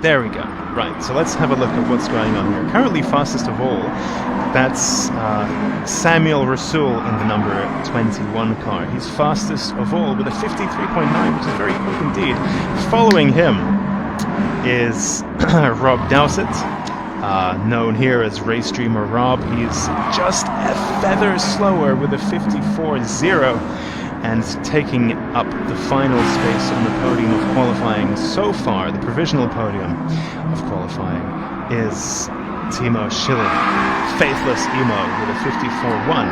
There we go. Right, so let's have a look at what's going on here. Currently fastest of all, that's Samuel Rasool in the number 21 car. He's fastest of all with a 53.9, which is very quick indeed. Following him is Rob Dowsett, known here as Race Streamer Rob. He's just a feather slower with a 54.0. and taking up the final space on the podium of qualifying so far, the provisional podium of qualifying, is Timo Schilling, faithless Emo, with a 54.1.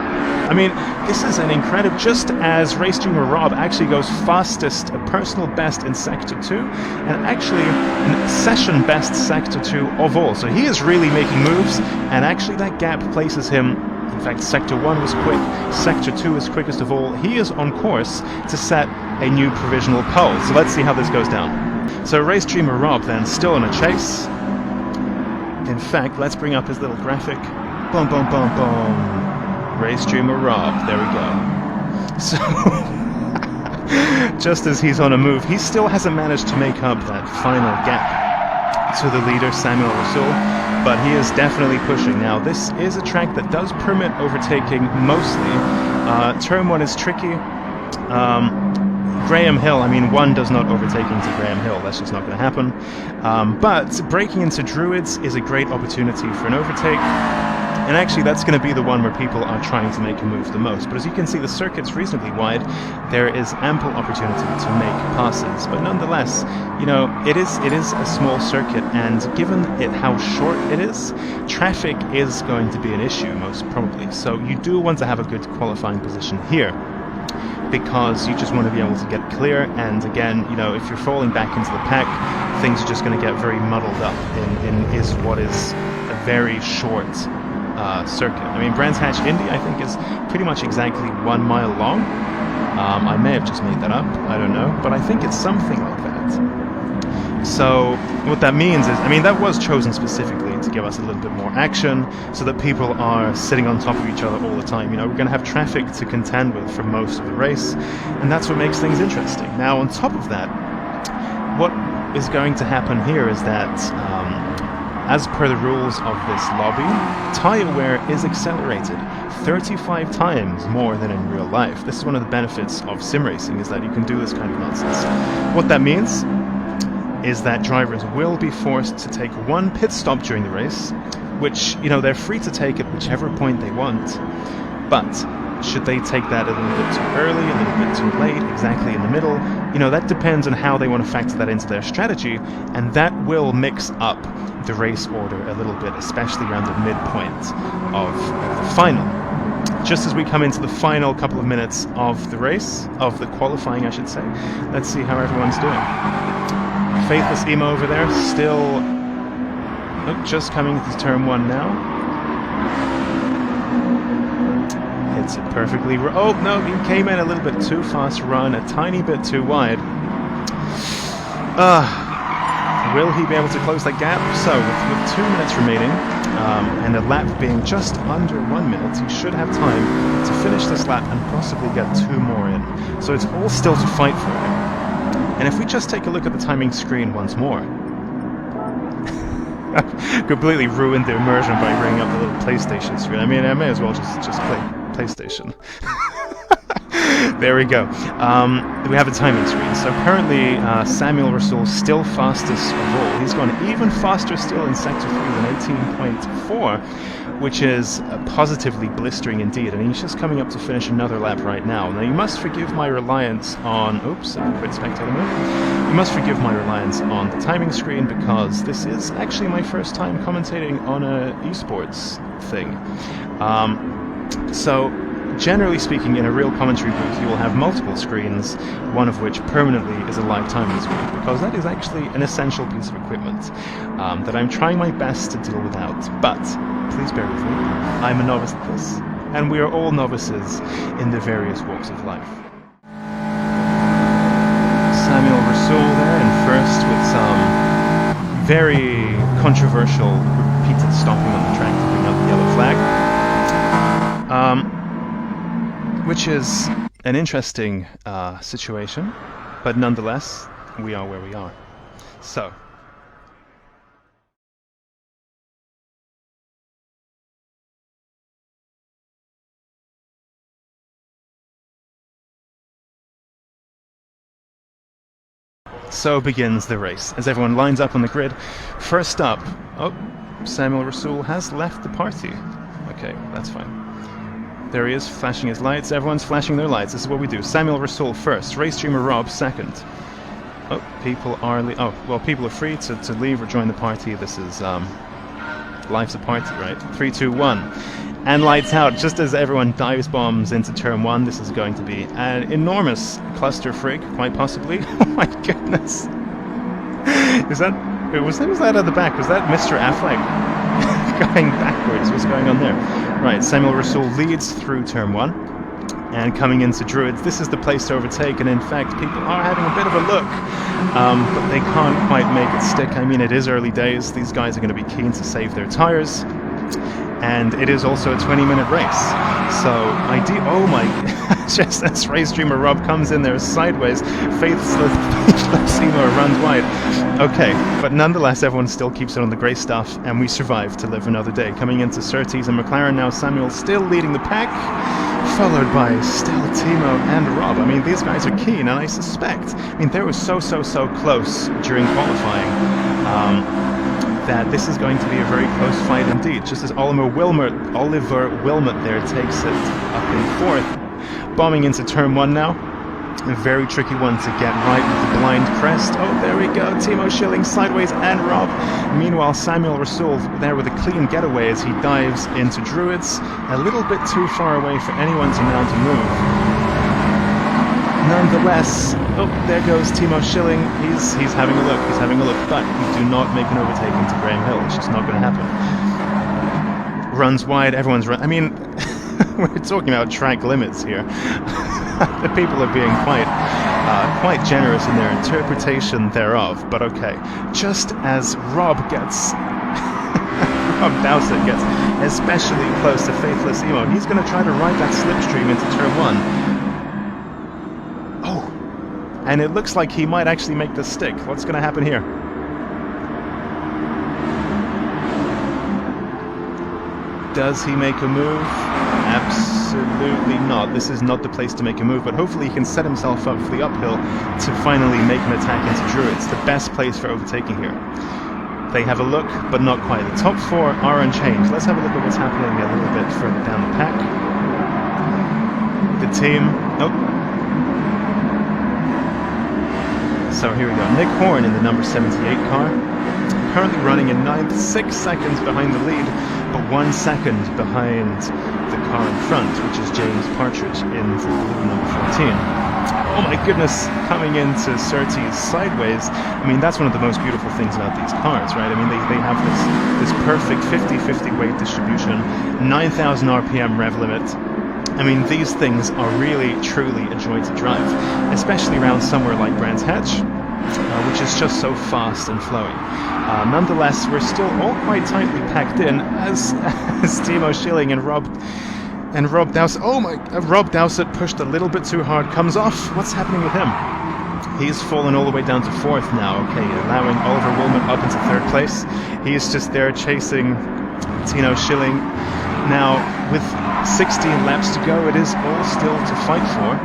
I mean, this is an incredible, just as Race Streamer Rob actually goes fastest, a personal best in Sector 2, and actually a session best Sector 2 of all. So he is really making moves, and actually that gap places him. In fact, Sector 1 was quick, Sector 2 is quickest of all. He is on course to set a new provisional pole. So let's see how this goes down. So Race Streamer Rob then still on a chase. In fact, let's bring up his little graphic. Boom, boom, boom, boom. Race Streamer Rob, there we go. So, just as he's on a move, he still hasn't managed to make up that final gap to the leader, Samuel Rasool. But he is definitely pushing. Now, this is a track that does permit overtaking mostly. Turn 1 is tricky. Graham Hill, I mean, 1 does not overtake into Graham Hill. That's just not going to happen. But breaking into Druids is a great opportunity for an overtake. And actually, that's going to be the one where people are trying to make a move the most. But as you can see, the circuit's reasonably wide. There is ample opportunity to make passes. But nonetheless, you know, it is a small circuit, and given how short it is, traffic is going to be an issue, most probably. So you do want to have a good qualifying position here, because you just want to be able to get clear. And again, you know, if you're falling back into the pack, things are just going to get very muddled up in what is a very short circuit. I mean, Brands Hatch Indy, I think, is pretty much exactly 1 mile long. I may have just made that up, I don't know, but I think it's something like that. So what that means is, I mean, that was chosen specifically to give us a little bit more action, so that people are sitting on top of each other all the time. You know, we're going to have traffic to contend with for most of the race, and that's what makes things interesting. Now, on top of that, what is going to happen here is that as per the rules of this lobby, tyre wear is accelerated 35 times more than in real life. This is one of the benefits of sim racing, is that you can do this kind of nonsense. What that means is that drivers will be forced to take 1 pit stop during the race, which, you know, they're free to take at whichever point they want, but should they take that a little bit too early, a little bit too late, exactly in the middle, you know, that depends on how they want to factor that into their strategy, and that will mix up the race order a little bit, especially around the midpoint of the final. Just as we come into the final couple of minutes of the race, of the qualifying, I should say, let's see how everyone's doing. Faithless Emo over there, still just coming into turn 1 now. Hits it perfectly. Oh no, he came in a little bit too fast run, a tiny bit too wide. Will he be able to close that gap? So, with 2 minutes remaining, and a lap being just under 1 minute, he should have time to finish this lap and possibly get 2 more in. So it's all still to fight for him. And if we just take a look at the timing screen once more, completely ruined the immersion by bringing up the little PlayStation screen. I mean, I may as well just play PlayStation. There we go. We have a timing screen. So currently, Samuel Rasool still fastest of all. He's gone even faster still in Sector 3 than 18.4, which is positively blistering indeed. And he's just coming up to finish another lap right now. Now, you must forgive my reliance on... Oops, I quit spectator mode. You must forgive my reliance on the timing screen, because this is actually my first time commentating on a esports thing. So, generally speaking, in a real commentary booth, you will have multiple screens, one of which permanently is a live timing screen, because that is actually an essential piece of equipment that I'm trying my best to deal without. But, please bear with me, I'm a novice at this, and we are all novices in the various walks of life. Samuel Rasool there in first with some very controversial repeated stopping on the track to bring out the yellow flag. Which is an interesting situation, but nonetheless, we are where we are. So, So begins the race, as everyone lines up on the grid. First up, oh, Samuel Rasool has left the party. Okay, that's fine. There he is, flashing his lights. Everyone's flashing their lights. This is what we do. Samuel Rasool first, race streamer Rob second. Oh, people are free to leave or join the party. This is, life's a party, right? 3, 2, 1. And lights out, just as everyone dives bombs into turn 1. This is going to be an enormous cluster frig, quite possibly. Oh my goodness. Was that at the back? Was that Mr. Affleck going backwards? What's going on there? Right, Samuel Rasool leads through turn 1. And coming into Druids, this is the place to overtake, and in fact people are having a bit of a look, but they can't quite make it stick. I mean, it is early days, these guys are going to be keen to save their tyres, and it is also a 20-minute race. So oh my, just as race streamer Rob comes in there sideways, faithless Seymour runs wide. Okay, but nonetheless everyone still keeps it on the grey stuff, and we survive to live another day. Coming into Surtees and McLaren now, Samuel still leading the pack, followed by still Timo and Rob. I mean, these guys are keen, and I suspect, I mean, they were so close during qualifying, that this is going to be a very close fight indeed. Just as Oliver Wilmot there takes it up in fourth. Bombing into turn 1 now. A very tricky one to get right with the blind crest. Oh, there we go. Timo Schilling sideways and Rob. Meanwhile, Samuel Rasool there with a clean getaway as he dives into Druids. A little bit too far away for anyone to mount a move. Nonetheless, oh, there goes Timo Schilling. He's having a look. He's having a look, but you do not make an overtake into Graham Hill. It's just not going to happen. Runs wide. Everyone's run. I mean, we're talking about track limits here. The people are being quite generous in their interpretation thereof, but okay. Just as Rob Dowsett gets especially close to faithless Emo, he's going to try to ride that slipstream into turn 1. Oh, and it looks like he might actually make this stick. What's going to happen here? Does he make a move? Absolutely not. This is not the place to make a move, but hopefully he can set himself up for the uphill to finally make an attack into Druids. The best place for overtaking here. They have a look, but not quite. The top 4 are unchanged. Let's have a look at what's happening a little bit further down the pack. The team... Oh. So here we go. Nick Horn in the number 78 car. Currently running in 9th, 6 seconds behind the lead, but 1 second behind the car in front, which is James Partridge in the blue number 14. Oh my goodness, coming into Surtees sideways. I mean, that's one of the most beautiful things about these cars, right? I mean, they have this perfect 50-50 weight distribution, 9,000 RPM rev limit. I mean, these things are really, truly a joy to drive, especially around somewhere like Brands Hatch, which is just so fast and flowing. Nonetheless, we're still all quite tightly packed in as Timo Schilling and Rob Dowsett. Oh my! Rob Dowsett pushed a little bit too hard. Comes off. What's happening with him? He's fallen all the way down to 4th now. Okay, allowing Oliver Wilmot up into 3rd place. He's just there chasing Timo Schilling. Now, with 16 laps to go, it is all still to fight for.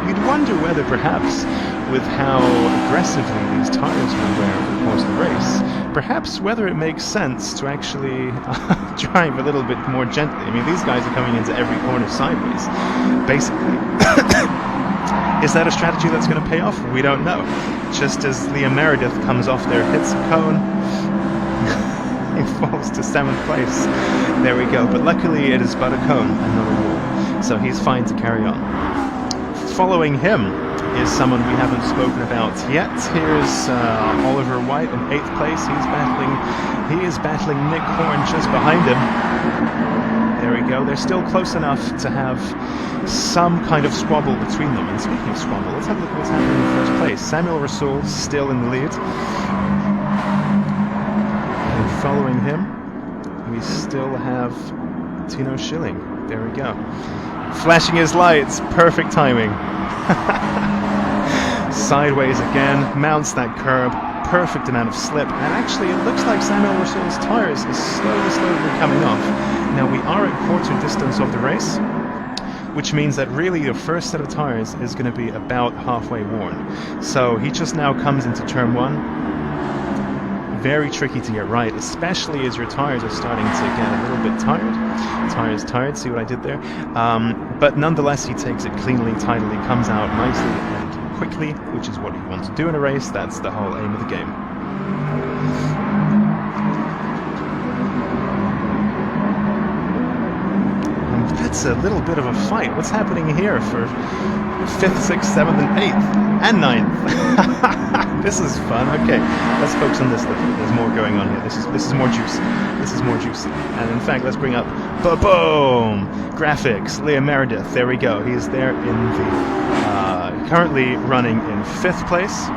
You'd wonder whether perhaps, with how aggressively these tyres will wear over the course of the race, perhaps whether it makes sense to actually drive a little bit more gently. I mean, these guys are coming into every corner sideways, basically. Is that a strategy that's going to pay off? We don't know. Just as Liam Meredith comes off there, hits a cone, he falls to 7th place. There we go. But luckily it is but a cone and not a wall, so he's fine to carry on. Following him is someone we haven't spoken about yet. Here's Oliver White in 8th place. He is battling Nick Horn just behind him. There we go. They're still close enough to have some kind of squabble between them. And speaking of squabble, let's have a look at what's happening in the first place. Samuel Rasool still in the lead. And following him, we still have Timo Schilling. There we go. Flashing his lights. Perfect timing. Sideways again. Mounts that curb. Perfect amount of slip. And actually, it looks like Samuel Rasool's tyres is slowly coming off. Now, we are at quarter distance of the race, which means that really the first set of tires is going to be about halfway worn. So he just now comes into turn 1. Very tricky to get right, especially as your tires are starting to get a little bit tired. Tires tired, see what I did there? But nonetheless, he takes it cleanly, tidily, comes out nicely and quickly, which is what you want to do in a race. That's the whole aim of the game. That's a little bit of a fight. What's happening here for 5th, 6th, 7th, and 8th, and 9th? This is fun. Okay, let's focus on this. There's more going on here. This is more juicy. This is more juicy. And in fact, let's bring up boom graphics. Leah Meredith. There we go. He is there in the currently running in 5th place.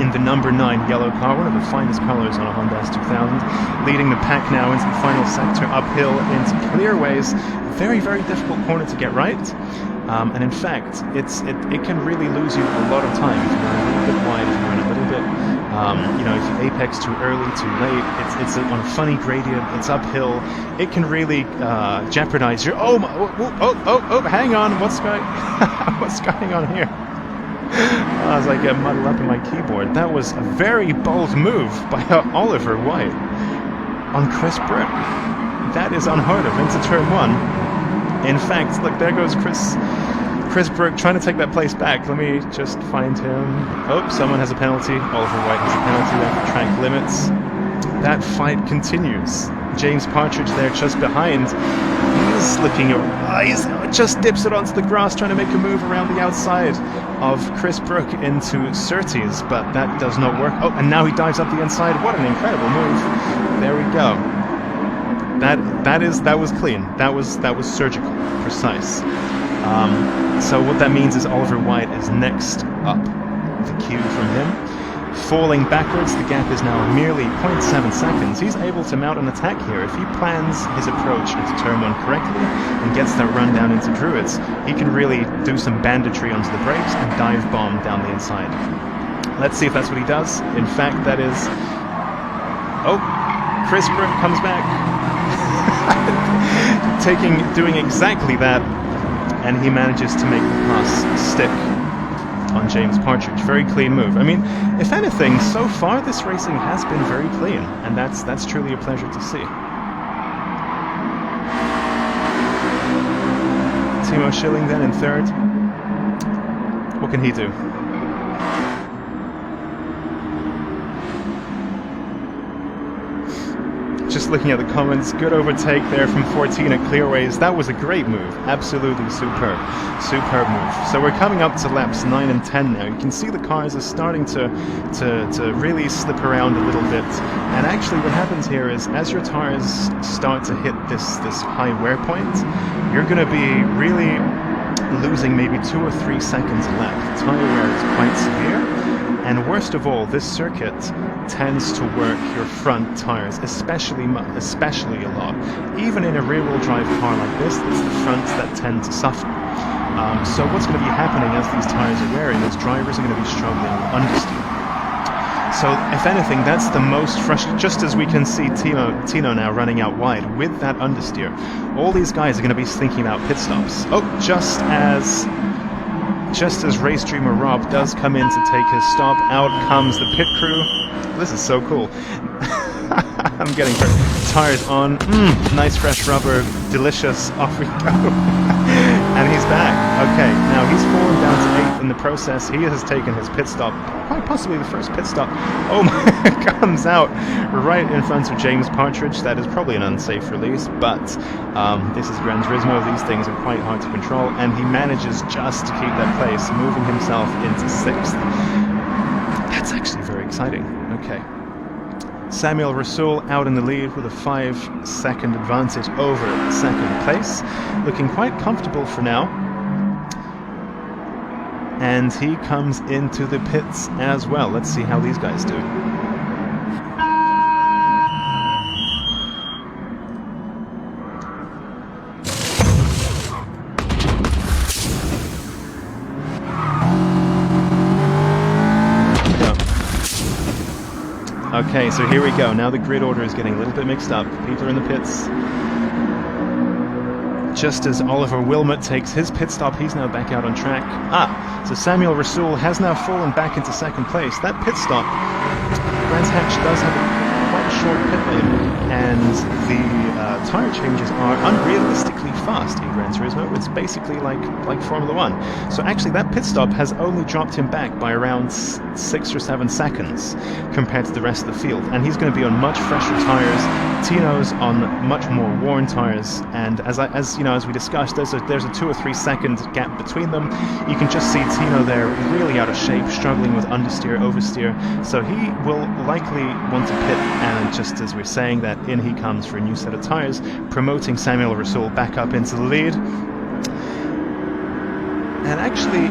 In the number 9 yellow car, one of the finest colors on a Honda S2000, leading the pack now into the final sector, uphill into clearways. Very, very difficult corner to get right, and in fact, it can really lose you a lot of time if you run a little bit wide, if you run a little bit, if you apex too early, too late. It's on a funny gradient. It's uphill. It can really jeopardize your. Oh! Hang on, what's going on here? As I get muddled up in my keyboard, that was a very bold move by Oliver White on Chris Brook. That is unheard of into turn 1. In fact, look, there goes Chris Brook trying to take that place back. Let me just find him. Oh, someone has a penalty. Oliver White has a penalty there for track limits. That fight continues. James Partridge there just behind. He's looking around. Just dips it onto the grass, trying to make a move around the outside of Chris Brook into Surtees, but that does not work. Oh, and now he dives up the inside. What an incredible move. There we go. That was clean. That was surgical, precise. So what that means is Oliver White is next up. The cue from him. Falling backwards, the gap is now merely 0.7 seconds. He's able to mount an attack here. If he plans his approach into turn 1 correctly and gets that run down into Druids, he can really do some banditry onto the brakes and dive bomb down the inside. Let's see if that's what he does. In fact, that is... Oh, Chris Brook comes back. Doing exactly that, and he manages to make the pass stick on James Partridge. Very clean move. I mean, if anything, so far this racing has been very clean, and that's truly a pleasure to see. Timo Schilling then in 3rd. What can he do? Just looking at the comments, good overtake there from 14 at Clearways. That was a great move. Absolutely superb. Superb move. So we're coming up to laps 9 and 10 now. You can see the cars are starting to really slip around a little bit. And actually what happens here is as your tires start to hit this high wear point, you're going to be really losing maybe 2 or 3 seconds a lap. The tire wear is quite severe. And worst of all, this circuit tends to work your front tires, especially a lot. Even in a rear-wheel drive car like this, it's the fronts that tend to suffer. So what's going to be happening as these tires are wearing is drivers are going to be struggling with understeer. So if anything, that's the most frustrating. Just as we can see Tino now running out wide with that understeer, all these guys are going to be thinking about pit stops. Oh, just as Race Dreamer Rob does come in to take his stop, out comes the pit crew. This is so cool. I'm getting tires on. Nice fresh rubber, delicious. Off we go. And he's back. Okay, now he's fallen down to 8th in the process. He has taken his pit stop, quite possibly the first pit stop. Oh my, comes out right in front of James Partridge. That is probably an unsafe release, but this is Gran Turismo. These things are quite hard to control, and he manages just to keep that place, moving himself into 6th. That's actually very exciting. Okay. Samuel Rasool out in the lead with a 5-second advantage over 2nd place. Looking quite comfortable for now. And he comes into the pits as well. Let's see how these guys do. Okay, so here we go. Now the grid order is getting a little bit mixed up. People are in the pits. just as Oliver Wilmot takes his pit stop, he's now back out on track. So Samuel Rasool has now fallen back into second place. That pit stop, Brands Hatch does have quite a short pit lane, and the tyre changes are unrealistically fast in Gran Turismo. It's basically like Formula 1. So actually that pit stop has only dropped him back by around 6 or 7 seconds compared to the rest of the field, and he's going to be on much fresher tyres. Tino's on much more worn tyres, and as we discussed, there's a 2 or 3 second gap between them. You can just see Tino there really out of shape, struggling with understeer, oversteer, so he will likely want to pit, and just as we're saying that, in he comes for a new set of tyres, promoting Samuel Rasool back up into the lead. And actually,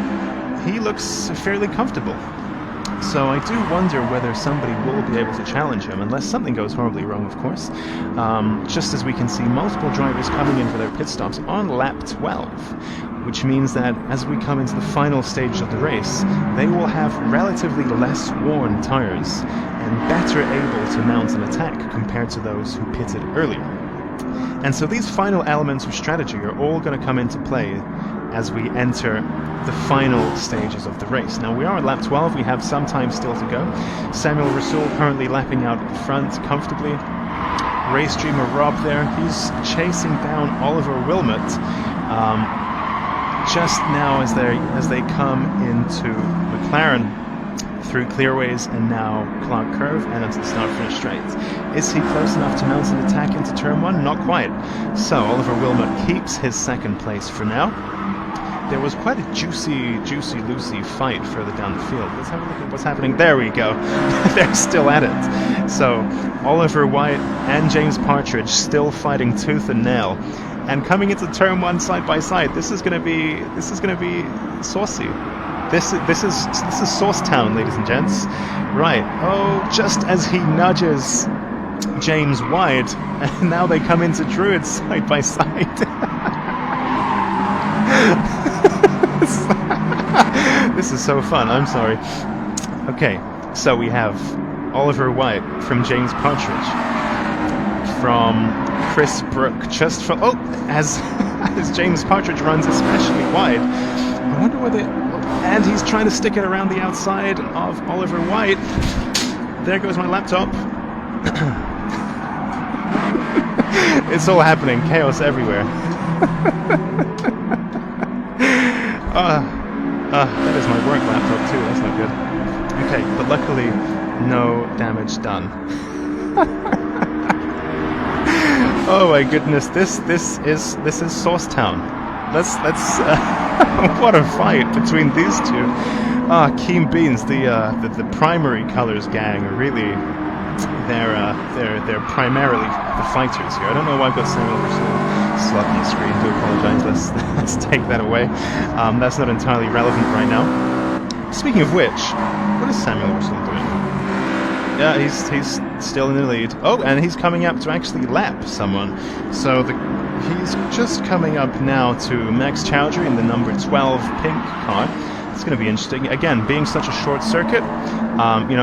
he looks fairly comfortable. So I do wonder whether somebody will be able to challenge him, unless something goes horribly wrong, of course. Just as we can see multiple drivers coming in for their pit stops on lap 12, which means that as we come into the final stage of the race, they will have relatively less worn tyres and better able to mount an attack compared to those who pitted earlier. And so these final elements of strategy are all going to come into play as we enter the final stages of the race. Now we are at lap 12, we have some time still to go. Samuel Rasool currently lapping out at the front comfortably. Race streamer Rob there, he's chasing down Oliver Wilmot just now as they come into McLaren through clearways and now Clark Curve and into the start-finish straight. Is he close enough to mount an attack into turn 1? Not quite. So Oliver Wilmot keeps his second place for now. There was quite a juicy fight further down the field. Let's have a look at what's happening. There we go. They're still at it. So Oliver White and James Partridge still fighting tooth and nail. And coming into turn 1 side by side, this is going to be saucy. This is Sauce Town, ladies and gents. Right. Oh, just as he nudges James wide, and now they come into Druids side by side. This is so fun, I'm sorry. Okay, so we have Oliver White from James Partridge, from Chris Brook, just from... Oh, as James Partridge runs especially wide. I wonder whether... And he's trying to stick it around the outside of Oliver White. There goes my laptop. It's all happening, chaos everywhere. That is my work laptop too, that's not good. Okay, but luckily, no damage done. Oh my goodness, this is Sauce Town. Let's what a fight between these two. Keen Beans, the primary colors gang are really they're primarily the fighters here. I don't know why I've got Samuel Rasool slot on the screen. Do apologize. Let's take that away. That's not entirely relevant right now. Speaking of which, what is Samuel Rasool doing? Yeah, he's still in the lead. Oh, and he's coming up to actually lap someone. So he's just coming up now to Max Chowdhury in the number 12 pink car. It's going to be interesting. Again, being such a short circuit,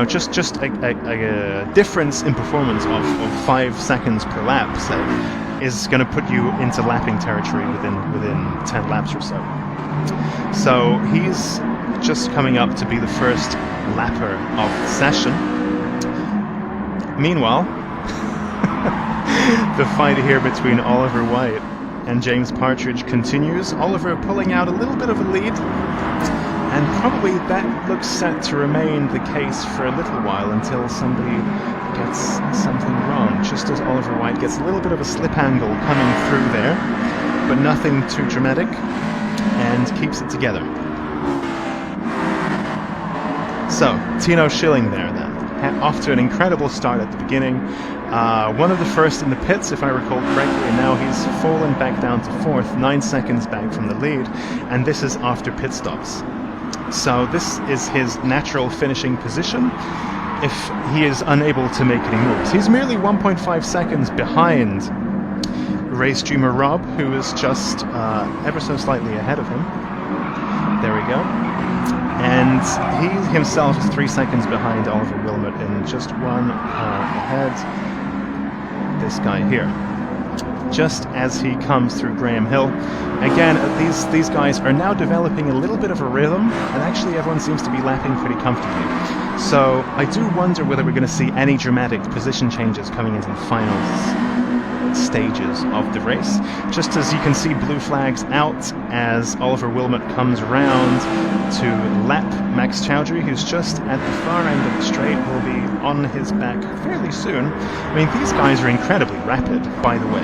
just a difference in performance of 5 seconds per lap, say, is going to put you into lapping territory within 10 laps or so. So he's just coming up to be the first lapper of the session. Meanwhile, the fight here between Oliver White and James Partridge continues. Oliver pulling out a little bit of a lead, and probably that looks set to remain the case for a little while until somebody gets something wrong, just as Oliver White gets a little bit of a slip angle coming through there, but nothing too dramatic, and keeps it together. So, Tino Schilling there then, off to an incredible start at the beginning. One of the first in the pits, if I recall correctly, and now he's fallen back down to 4th, 9 seconds back from the lead, and this is after pit stops. So this is his natural finishing position if he is unable to make any moves. He's merely 1.5 seconds behind race streamer Rob, who is just ever so slightly ahead of him. There we go. And he himself is 3 seconds behind Oliver Wilmot, and just one ahead this guy here. just as he comes through Graham Hill. Again, these guys are now developing a little bit of a rhythm, and actually everyone seems to be lapping pretty comfortably. So I do wonder whether we're going to see any dramatic position changes coming into the finals stages of the race. Just as you can see blue flags out as Oliver Wilmot comes around to lap Max Chowdhury, who's just at the far end of the straight, will be on his back fairly soon. I mean, these guys are incredibly rapid, by the way.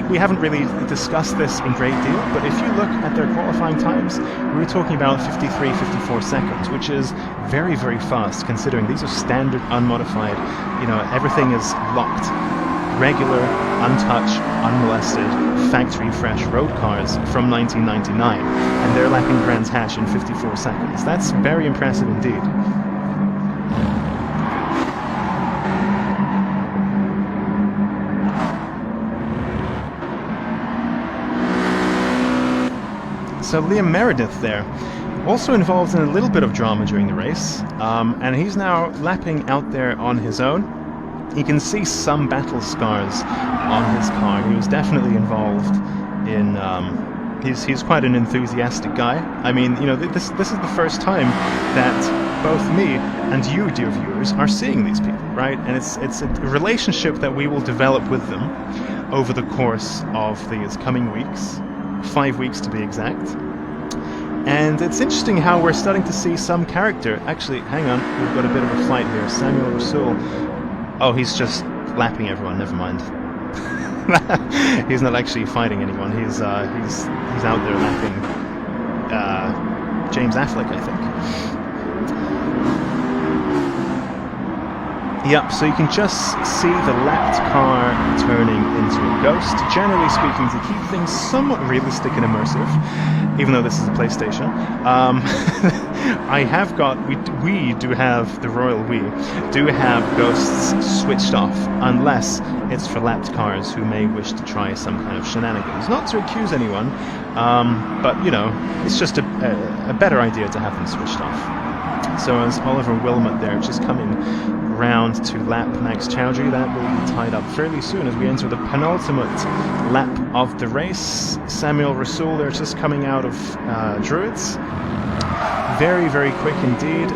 We haven't really discussed this in great deal, but if you look at their qualifying times, we're talking about 53, 54 seconds, which is very, very fast, considering these are standard, unmodified, you know, everything is locked. Regular, untouched, unmolested, factory-fresh road cars from 1999, and they're lapping Brands Hatch in 54 seconds. That's very impressive indeed. So Liam Meredith there, also involved in a little bit of drama during the race, and he's now lapping out there on his own. You can see some battle scars on his car. He was definitely involved in... he's quite an enthusiastic guy. I mean, you know, this is the first time that both me and you, dear viewers, are seeing these people, right? And it's a relationship that we will develop with them over the course of these coming weeks. 5 weeks to be exact. And it's interesting how we're starting to see some character. Actually, hang on, we've got a bit of a fight here. Samuel Rasool. Oh, he's just lapping everyone. Never mind. He's not actually fighting anyone. He's out there lapping James Affleck, I think. Yep, so you can just see the lapped car turning into a ghost. Generally speaking, to keep things somewhat realistic and immersive, even though this is a PlayStation, we do have ghosts switched off, unless it's for lapped cars who may wish to try some kind of shenanigans. Not to accuse anyone, but, you know, it's just a better idea to have them switched off. So as Oliver Wilmot there, just coming round to lap Max Chowdhury, that will be tied up fairly soon as we enter the penultimate lap of the race. Samuel Rasool there, just coming out of Druids. Very, very quick indeed.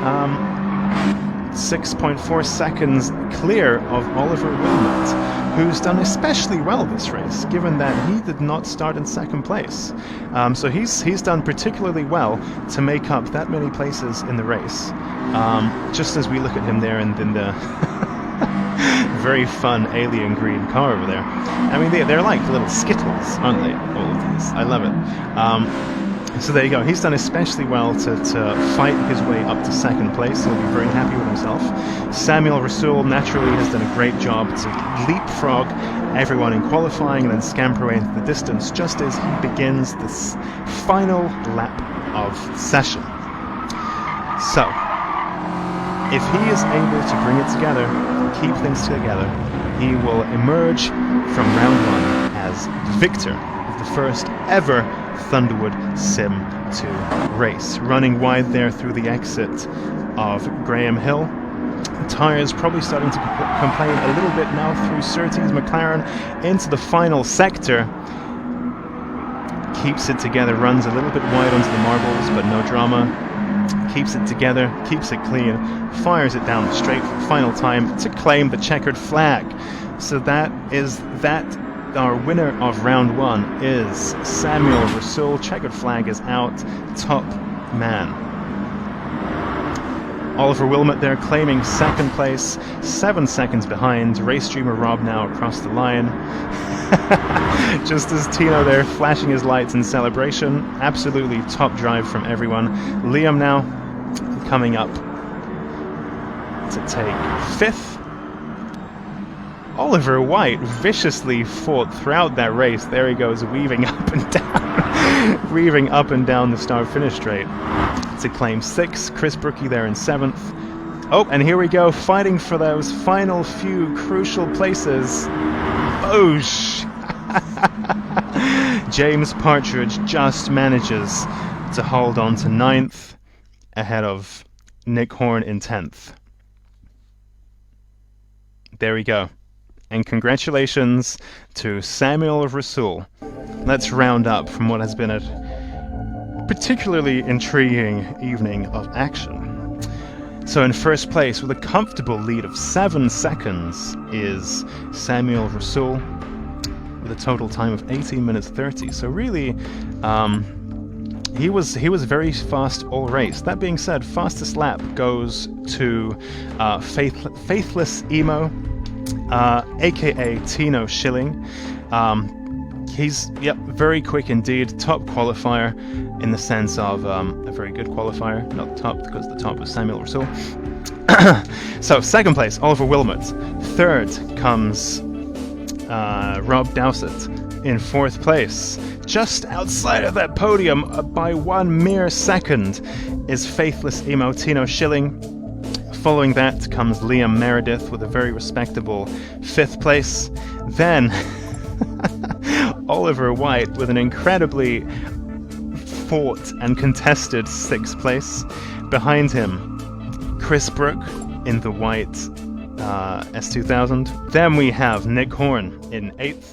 6.4 seconds clear of Oliver Wilmot, who's done especially well this race, given that he did not start in second place. So he's done particularly well to make up that many places in the race. Just as we look at him there in the very fun alien green car over there. I mean, they're like little Skittles, aren't they? All of these. I love it. So there you go. He's done especially well to fight his way up to second place. He'll be very happy with himself. Samuel Rasool naturally has done a great job to leapfrog everyone in qualifying and then scamper away into the distance just as he begins this final lap of session. So, if he is able to bring it together, keep things together, he will emerge from round one as victor of the first ever Thunderwood Sim2Race. Running wide there through the exit of Graham Hill. Tyres probably starting to complain a little bit now through Surtees McLaren into the final sector. Keeps it together, runs a little bit wide onto the marbles, but no drama. Keeps it together, keeps it clean, fires it down the straight for the final time to claim the checkered flag. So that. Our winner of round one is Samuel Rasool. Checkered flag is out. Top man. Oliver Wilmot there claiming second place, 7 seconds behind. Race streamer Rob now across the line. Just as Tino there flashing his lights in celebration. Absolutely top drive from everyone. Liam now coming up to take fifth. Oliver White viciously fought throughout that race. There he goes, weaving up and down, weaving up and down the start-finish straight to claim 6th. Chris Brookie there in 7th. Oh, and here we go, fighting for those final few crucial places. Boosh! James Partridge just manages to hold on to 9th, ahead of Nick Horn in 10th. There we go. And congratulations to Samuel Rasool. Let's round up from what has been a particularly intriguing evening of action. So in first place, with a comfortable lead of 7 seconds, is Samuel Rasool, with a total time of 18 minutes 30. So really, he was very fast all race. That being said, fastest lap goes to Faithless Emo, aka Tino Schilling. He's very quick indeed, top qualifier in the sense of a very good qualifier, not top because the top was Samuel Rasool. So second place, Oliver Wilmot. Third comes Rob Dowsett. In fourth place, just outside of that podium by 1 mere second, is Faithless Emo Tino Schilling. Following that comes Liam Meredith with a very respectable 5th place. Then Oliver White with an incredibly fought and contested 6th place. Behind him, Chris Brook in the white S2000. Then we have Nick Horn in 8th.